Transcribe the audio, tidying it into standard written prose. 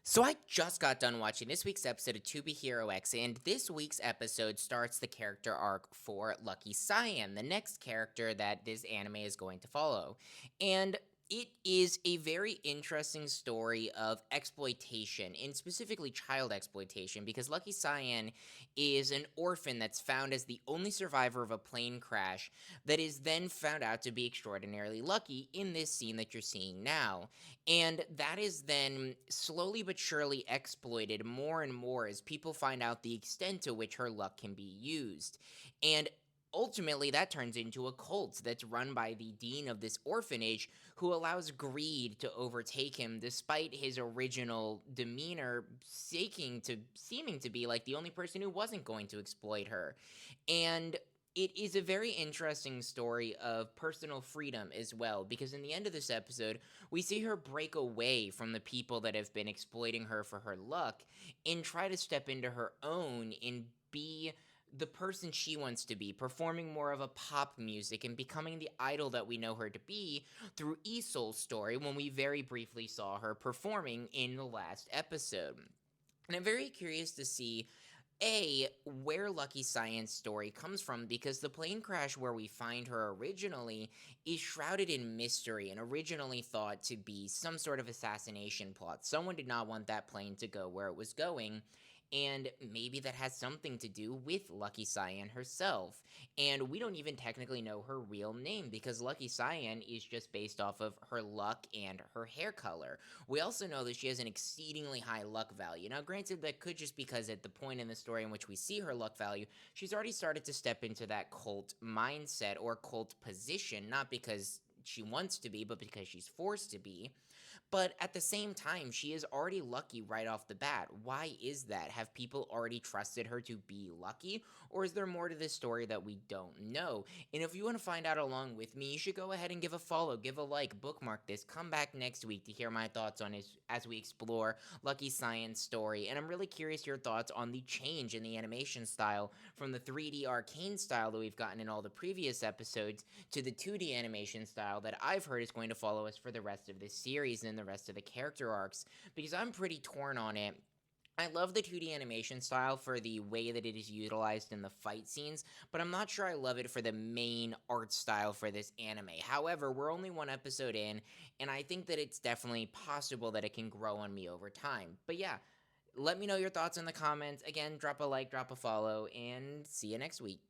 So I just got done watching this week's episode of To Be Hero X, and this week's episode starts the character arc for Lucky Cyan, the next character that this anime is going to follow. And it is a very interesting story of exploitation, and specifically child exploitation, because Lucky Cyan is an orphan that's found as the only survivor of a plane crash that is then found out to be extraordinarily lucky in this scene that you're seeing now. And that is then slowly but surely exploited more and more as people find out the extent to which her luck can be used. And ultimately, that turns into a cult that's run by the dean of this orphanage who allows greed to overtake him despite his original demeanor seeming to be like the only person who wasn't going to exploit her. And it is a very interesting story of personal freedom as well, because in the end of this episode, we see her break away from the people that have been exploiting her for her luck and try to step into her own and be the person she wants to be, performing more of a pop music and becoming the idol that we know her to be through Isol's story when we very briefly saw her performing in the last episode. And I'm very curious to see where Lucky Cyan's story comes from, because the plane crash where we find her originally is shrouded in mystery and originally thought to be some sort of assassination plot. Someone did not want that plane to go where it was going. And maybe that has something to do with Lucky Cyan herself. And we don't even technically know her real name because Lucky Cyan is just based off of her luck and her hair color. We also know that she has an exceedingly high luck value. Now, granted, that could just because at the point in the story in which we see her luck value, she's already started to step into that cult mindset or cult position, not because she wants to be, but because she's forced to be. But at the same time, she is already lucky right off the bat. Why is that? Have people already trusted her to be lucky? Or is there more to this story that we don't know? And if you want to find out along with me, you should go ahead and give a follow, give a like, bookmark this, come back next week to hear my thoughts on it as we explore Lucky Cyan's story. And I'm really curious your thoughts on the change in the animation style from the 3D arcane style that we've gotten in all the previous episodes to the 2D animation style that I've heard is going to follow us for the rest of this series and the rest of the character arcs, because I'm pretty torn on it. I love the 2D animation style for the way that it is utilized in the fight scenes, but I'm not sure I love it for the main art style for this anime. However, we're only one episode in, and I think that it's definitely possible that it can grow on me over time. But yeah, let me know your thoughts in the comments. Again, drop a like, drop a follow, and see you next week.